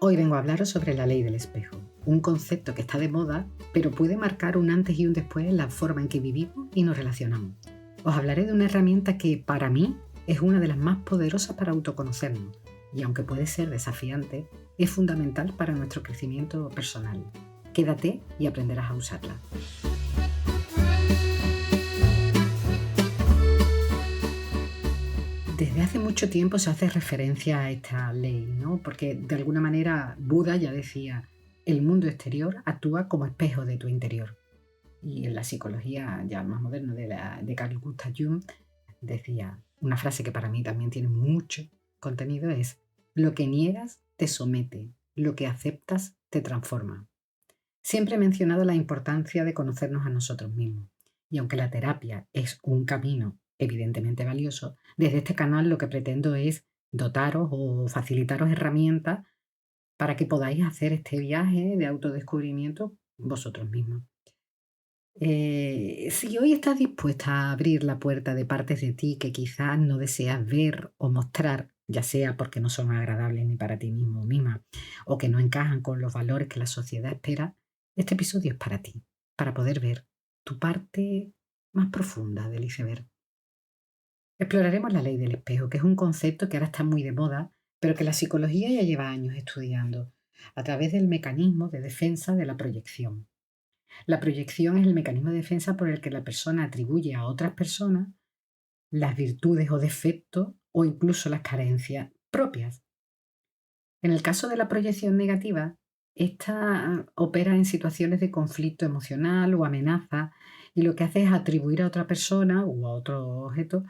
Hoy vengo a hablaros sobre la ley del espejo, un concepto que está de moda, pero puede marcar un antes y un después en la forma en que vivimos y nos relacionamos. Os hablaré de una herramienta que, para mí, es una de las más poderosas para autoconocernos, y aunque puede ser desafiante, es fundamental para nuestro crecimiento personal. Quédate y aprenderás a usarla. Desde hace mucho tiempo se hace referencia a esta ley, ¿no? Porque de alguna manera Buda ya decía, el mundo exterior actúa como espejo de tu interior. Y en la psicología ya más moderna de Carl Gustav Jung decía, una frase que para mí también tiene mucho contenido es, lo que niegas te somete, lo que aceptas te transforma. Siempre he mencionado la importancia de conocernos a nosotros mismos. Y aunque la terapia es un camino evidentemente valioso, desde este canal lo que pretendo es dotaros o facilitaros herramientas para que podáis hacer este viaje de autodescubrimiento vosotros mismos. Si hoy estás dispuesta a abrir la puerta de partes de ti que quizás no deseas ver o mostrar, ya sea porque no son agradables ni para ti mismo o misma, o que no encajan con los valores que la sociedad espera, este episodio es para ti, para poder ver tu parte más profunda del iceberg. Exploraremos la ley del espejo, que es un concepto que ahora está muy de moda, pero que la psicología ya lleva años estudiando, a través del mecanismo de defensa de la proyección. La proyección es el mecanismo de defensa por el que la persona atribuye a otras personas las virtudes o defectos o incluso las carencias propias. En el caso de la proyección negativa, esta opera en situaciones de conflicto emocional o amenaza y lo que hace es atribuir a otra persona o a otro objeto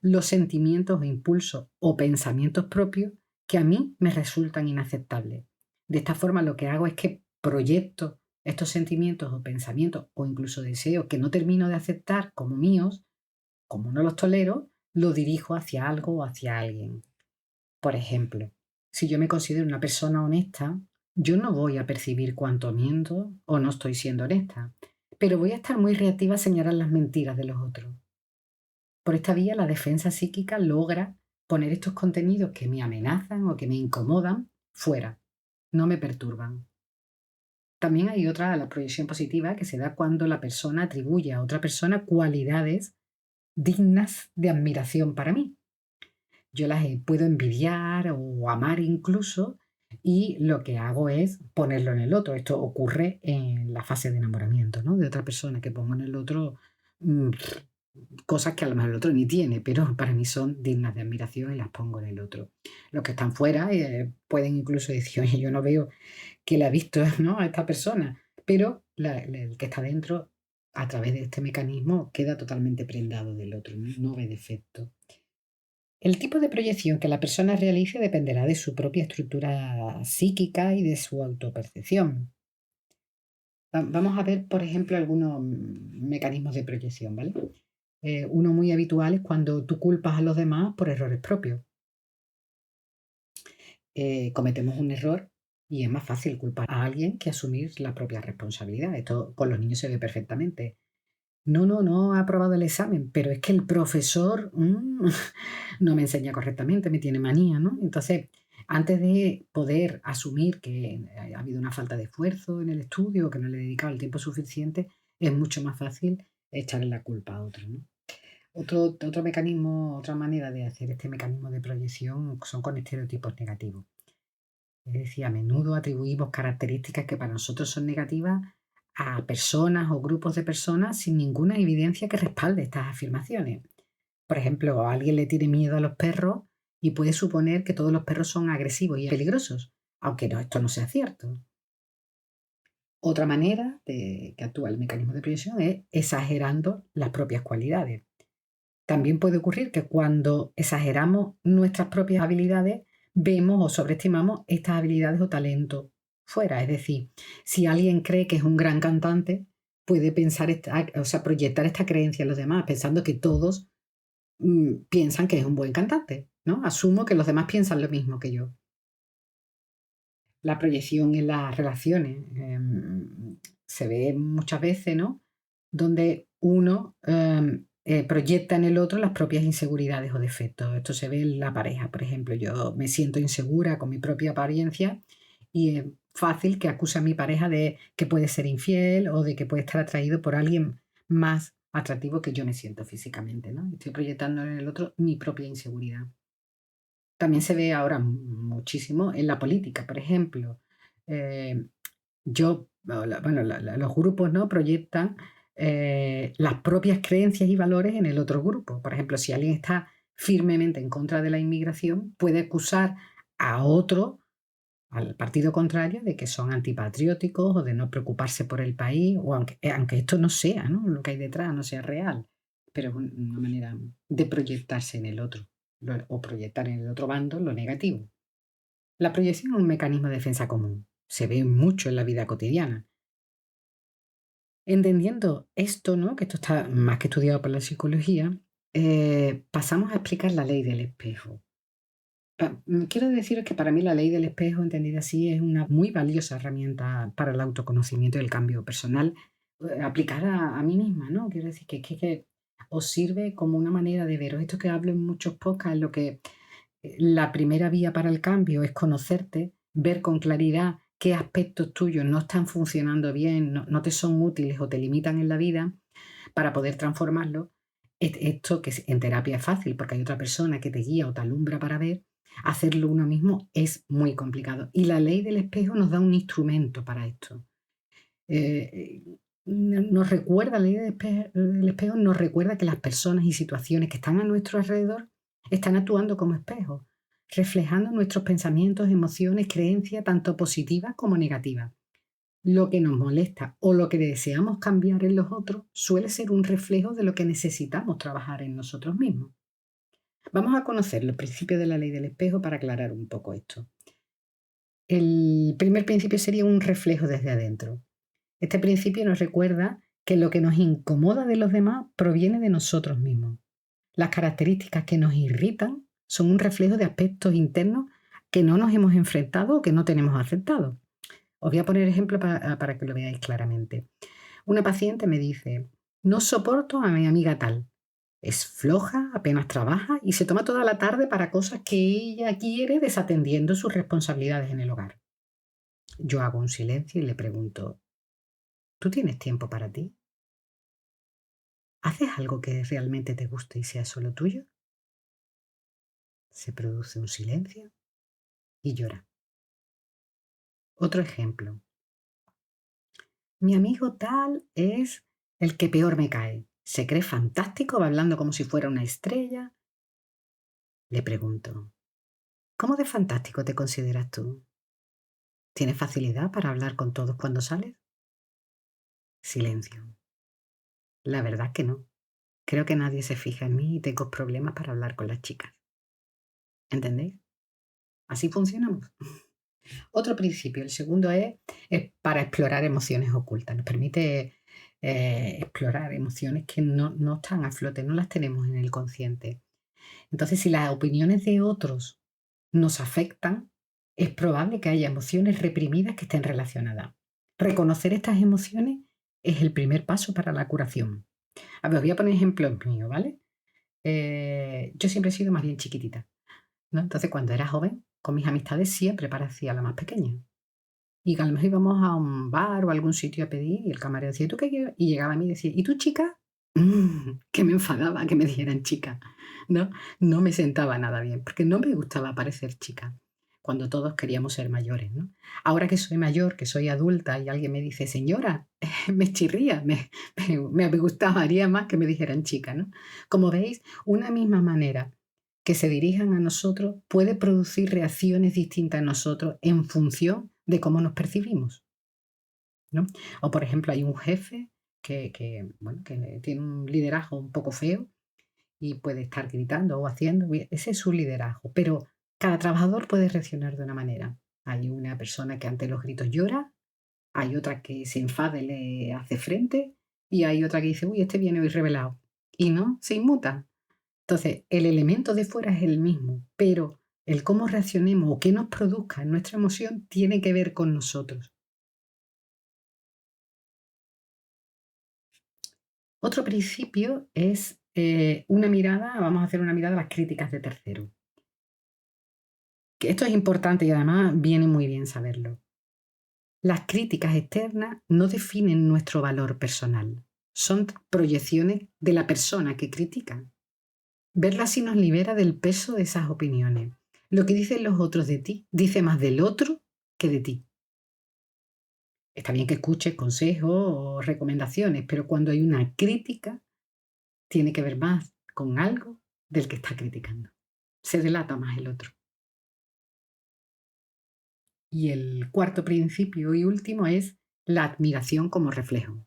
los sentimientos o impulsos o pensamientos propios que a mí me resultan inaceptables. De esta forma lo que hago es que proyecto estos sentimientos o pensamientos o incluso deseos que no termino de aceptar como míos, como no los tolero, lo dirijo hacia algo o hacia alguien. Por ejemplo, si yo me considero una persona honesta, yo no voy a percibir cuánto miento o no estoy siendo honesta, pero voy a estar muy reactiva a señalar las mentiras de los otros. Por esta vía, la defensa psíquica logra poner estos contenidos que me amenazan o que me incomodan fuera, no me perturban. También hay otra, la proyección positiva, que se da cuando la persona atribuye a otra persona cualidades dignas de admiración para mí. Yo las puedo envidiar o amar incluso, y lo que hago es ponerlo en el otro. Esto ocurre en la fase de enamoramiento, ¿no? De otra persona, que pongo en el otro mm, cosas que a lo mejor el otro ni tiene, pero para mí son dignas de admiración y las pongo en el otro. Los que están fuera pueden incluso decir, oye, yo no veo que la ha visto, ¿no?, a esta persona, pero el que está dentro, a través de este mecanismo, queda totalmente prendado del otro, no ve defecto. El tipo de proyección que la persona realice dependerá de su propia estructura psíquica y de su autopercepción. Vamos a ver, por ejemplo, algunos mecanismos de proyección, ¿vale? Uno muy habitual es cuando tú culpas a los demás por errores propios. Cometemos un error y es más fácil culpar a alguien que asumir la propia responsabilidad. Esto con los niños se ve perfectamente. No, no, no ha aprobado el examen, pero es que el profesor no me enseña correctamente, me tiene manía, ¿no? Entonces, antes de poder asumir que ha habido una falta de esfuerzo en el estudio, que no le he dedicado el tiempo suficiente, es mucho más fácil echarle la culpa a otro, ¿no? Otro mecanismo, otra manera de hacer este mecanismo de proyección son con estereotipos negativos. Es decir, a menudo atribuimos características que para nosotros son negativas a personas o grupos de personas sin ninguna evidencia que respalde estas afirmaciones. Por ejemplo, a alguien le tiene miedo a los perros y puede suponer que todos los perros son agresivos y peligrosos, aunque no, esto no sea cierto. Otra manera de que actúa el mecanismo de proyección es exagerando las propias cualidades. También puede ocurrir que cuando exageramos nuestras propias habilidades, vemos o sobreestimamos estas habilidades o talentos fuera. Es decir, si alguien cree que es un gran cantante, puede pensar proyectar esta creencia en los demás, pensando que todos piensan que es un buen cantante, ¿no? Asumo que los demás piensan lo mismo que yo. La proyección en las relaciones se ve muchas veces, ¿no? Donde uno proyecta en el otro las propias inseguridades o defectos. Esto se ve en la pareja, por ejemplo. Yo me siento insegura con mi propia apariencia y es fácil que acuse a mi pareja de que puede ser infiel o de que puede estar atraído por alguien más atractivo que yo me siento físicamente, ¿no? Estoy proyectando en el otro mi propia inseguridad. También se ve ahora muchísimo en la política, por ejemplo. Eh, los grupos, ¿no? Proyectan las propias creencias y valores en el otro grupo. Por ejemplo, si alguien está firmemente en contra de la inmigración, puede acusar a otro, al partido contrario, de que son antipatrióticos o de no preocuparse por el país, o aunque esto no sea, ¿no? Lo que hay detrás no sea real, pero es una manera de proyectarse en el otro, o proyectar en el otro bando lo negativo. La proyección es un mecanismo de defensa común. Se ve mucho en la vida cotidiana. Entendiendo esto, ¿no? Que esto está más que estudiado por la psicología, pasamos a explicar la ley del espejo. Quiero deciros que para mí la ley del espejo, entendida así, es una muy valiosa herramienta para el autoconocimiento y el cambio personal, aplicada a mí misma, ¿no? Quiero decir que os sirve como una manera de veros. Esto que hablo en muchos podcasts, lo que la primera vía para el cambio es conocerte, ver con claridad qué aspectos tuyos no están funcionando bien, no te son útiles o te limitan en la vida para poder transformarlo. Esto que en terapia es fácil porque hay otra persona que te guía o te alumbra para ver, hacerlo uno mismo es muy complicado. Y la ley del espejo nos da un instrumento para esto. Eh, nos recuerda, la ley del espejo nos recuerda que las personas y situaciones que están a nuestro alrededor están actuando como espejos, reflejando nuestros pensamientos, emociones, creencias, tanto positivas como negativas. Lo que nos molesta o lo que deseamos cambiar en los otros suele ser un reflejo de lo que necesitamos trabajar en nosotros mismos. Vamos a conocer los principios de la ley del espejo para aclarar un poco esto. El primer principio sería un reflejo desde adentro. Este principio nos recuerda que lo que nos incomoda de los demás proviene de nosotros mismos. Las características que nos irritan son un reflejo de aspectos internos que no nos hemos enfrentado o que no tenemos aceptado. Os voy a poner ejemplo para que lo veáis claramente. Una paciente me dice, no soporto a mi amiga tal. Es floja, apenas trabaja y se toma toda la tarde para cosas que ella quiere desatendiendo sus responsabilidades en el hogar. Yo hago un silencio y le pregunto, ¿tú tienes tiempo para ti? ¿Haces algo que realmente te guste y sea solo tuyo? Se produce un silencio y llora. Otro ejemplo. Mi amigo tal es el que peor me cae. Se cree fantástico, va hablando como si fuera una estrella. Le pregunto, ¿cómo de fantástico te consideras tú? ¿Tienes facilidad para hablar con todos cuando sales? Silencio. La verdad que no. Creo que nadie se fija en mí y tengo problemas para hablar con las chicas. ¿Entendéis? Así funcionamos. Otro principio, el segundo es para explorar emociones ocultas. Nos permite explorar emociones que no están a flote, no las tenemos en el consciente. Entonces, si las opiniones de otros nos afectan, es probable que haya emociones reprimidas que estén relacionadas. Reconocer estas emociones es el primer paso para la curación. A ver, os voy a poner ejemplos míos, ¿vale? Yo siempre he sido más bien chiquitita, ¿no? Entonces, cuando era joven, con mis amistades siempre parecía la más pequeña. Y que a lo mejor íbamos a un bar o a algún sitio a pedir y el camarero decía, ¿tú qué quieres? Y llegaba a mí y decía, ¿y tú chica? Que me enfadaba que me dijeran chica, ¿no? No me sentaba nada bien, porque no me gustaba parecer chica, cuando todos queríamos ser mayores, ¿no? Ahora que soy mayor, que soy adulta y alguien me dice, señora, me chirría, me gustaría más que me dijeran chica, ¿no? Como veis, una misma manera que se dirijan a nosotros puede producir reacciones distintas en nosotros en función de cómo nos percibimos, ¿no? O por ejemplo, hay un jefe bueno, que tiene un liderazgo un poco feo y puede estar gritando o haciendo, ese es su liderazgo, pero cada trabajador puede reaccionar de una manera. Hay una persona que ante los gritos llora, hay otra que se enfada y le hace frente, y hay otra que dice, uy, este viene hoy revelado, y no, se inmuta. Entonces, el elemento de fuera es el mismo, pero el cómo reaccionemos o qué nos produzca en nuestra emoción tiene que ver con nosotros. Otro principio es una mirada, vamos a hacer una mirada a las críticas de terceros. Que esto es importante y además viene muy bien saberlo. Las críticas externas no definen nuestro valor personal, son proyecciones de la persona que critica. Verlo así nos libera del peso de esas opiniones. Lo que dicen los otros de ti dice más del otro que de ti. Está bien que escuches consejos o recomendaciones, pero cuando hay una crítica, tiene que ver más con algo del que está criticando. Se delata más el otro. Y el cuarto principio y último es la admiración como reflejo.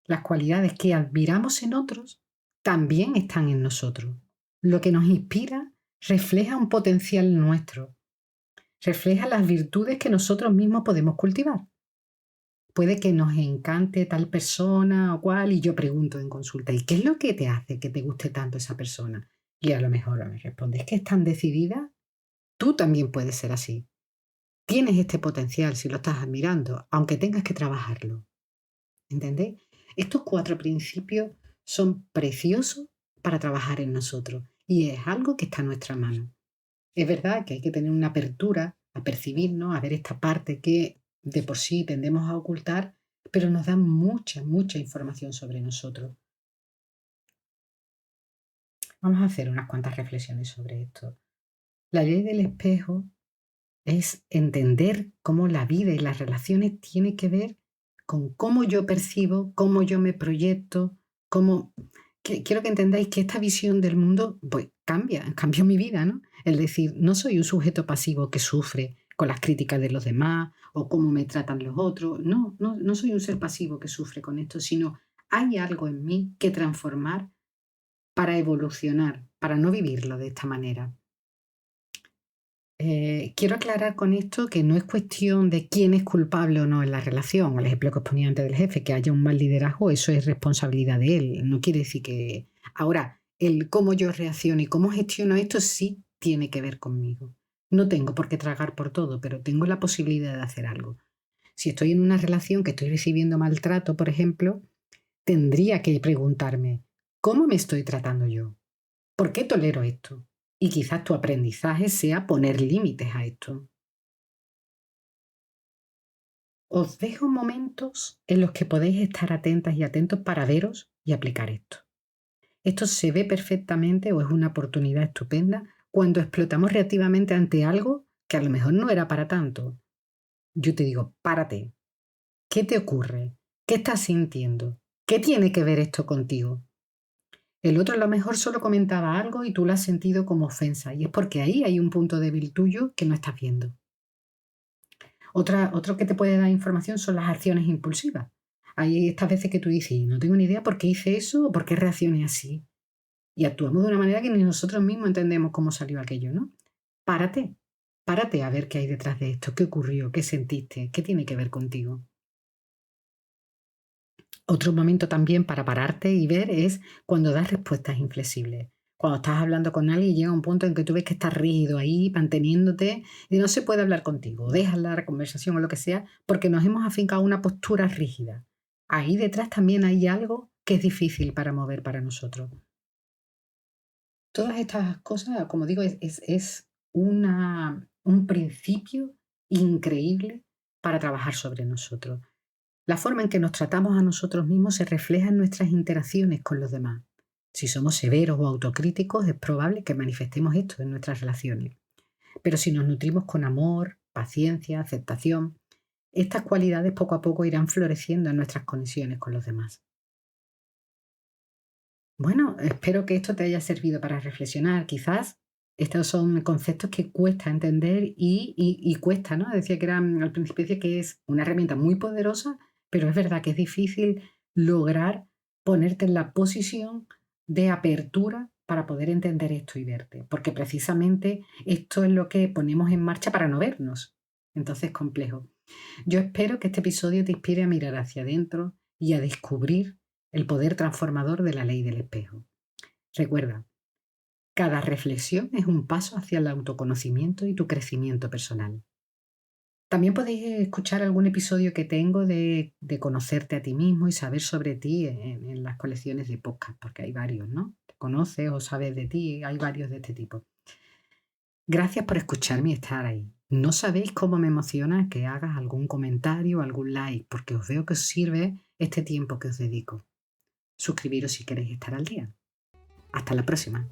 Las cualidades que admiramos en otros también están en nosotros. Lo que nos inspira refleja un potencial nuestro, refleja las virtudes que nosotros mismos podemos cultivar. Puede que nos encante tal persona o cual y yo pregunto en consulta, ¿y qué es lo que te hace que te guste tanto esa persona? Y a lo mejor me responde, es que es tan decidida, tú también puedes ser así. Tienes este potencial si lo estás admirando, aunque tengas que trabajarlo. ¿Entendéis? Estos 4 principios son preciosos para trabajar en nosotros y es algo que está a nuestra mano. Es verdad que hay que tener una apertura a percibirnos, a ver esta parte que de por sí tendemos a ocultar, pero nos da mucha, mucha información sobre nosotros. Vamos a hacer unas cuantas reflexiones sobre esto. La ley del espejo es entender cómo la vida y las relaciones tienen que ver con cómo yo percibo, cómo yo me proyecto, cómo... Quiero que entendáis que esta visión del mundo pues, cambió mi vida, ¿no? Es decir, no soy un sujeto pasivo que sufre con las críticas de los demás o cómo me tratan los otros. No soy un ser pasivo que sufre con esto, sino hay algo en mí que transformar para evolucionar, para no vivirlo de esta manera. Quiero aclarar con esto que no es cuestión de quién es culpable o no en la relación. El ejemplo que os ponía antes del jefe, que haya un mal liderazgo, eso es responsabilidad de él. No quiere decir que... Ahora, el cómo yo reacciono y cómo gestiono esto sí tiene que ver conmigo. No tengo por qué tragar por todo, pero tengo la posibilidad de hacer algo. Si estoy en una relación que estoy recibiendo maltrato, por ejemplo, tendría que preguntarme, ¿cómo me estoy tratando yo? ¿Por qué tolero esto? Y quizás tu aprendizaje sea poner límites a esto. Os dejo momentos en los que podéis estar atentas y atentos para veros y aplicar esto. Esto se ve perfectamente o es una oportunidad estupenda cuando explotamos reactivamente ante algo que a lo mejor no era para tanto. Yo te digo, párate. ¿Qué te ocurre? ¿Qué estás sintiendo? ¿Qué tiene que ver esto contigo? El otro a lo mejor solo comentaba algo y tú lo has sentido como ofensa y es porque ahí hay un punto débil tuyo que no estás viendo. Otro que te puede dar información son las acciones impulsivas. Hay estas veces que tú dices, no tengo ni idea por qué hice eso o por qué reaccioné así. Y actuamos de una manera que ni nosotros mismos entendemos cómo salió aquello, ¿no? Párate, párate a ver qué hay detrás de esto, qué ocurrió, qué sentiste, qué tiene que ver contigo. Otro momento también para pararte y ver es cuando das respuestas inflexibles. Cuando estás hablando con alguien y llega un punto en que tú ves que estás rígido ahí, manteniéndote, y no se puede hablar contigo, dejas la conversación o lo que sea, porque nos hemos afincado a una postura rígida. Ahí detrás también hay algo que es difícil para mover para nosotros. Todas estas cosas, como digo, es un principio increíble para trabajar sobre nosotros. La forma en que nos tratamos a nosotros mismos se refleja en nuestras interacciones con los demás. Si somos severos o autocríticos, es probable que manifestemos esto en nuestras relaciones. Pero si nos nutrimos con amor, paciencia, aceptación, estas cualidades poco a poco irán floreciendo en nuestras conexiones con los demás. Bueno, espero que esto te haya servido para reflexionar. Quizás estos son conceptos que cuesta entender y cuesta, ¿no? Decía que al principio decía que es una herramienta muy poderosa, pero es verdad que es difícil lograr ponerte en la posición de apertura para poder entender esto y verte, porque precisamente esto es lo que ponemos en marcha para no vernos. Entonces es complejo. Yo espero que este episodio te inspire a mirar hacia adentro y a descubrir el poder transformador de la ley del espejo. Recuerda, cada reflexión es un paso hacia el autoconocimiento y tu crecimiento personal. También podéis escuchar algún episodio que tengo de conocerte a ti mismo y saber sobre ti en las colecciones de podcast, porque hay varios, ¿no? Te conoces o sabes de ti, hay varios de este tipo. Gracias por escucharme y estar ahí. No sabéis cómo me emociona que hagas algún comentario, algún like, porque os veo que os sirve este tiempo que os dedico. Suscribiros si queréis estar al día. Hasta la próxima.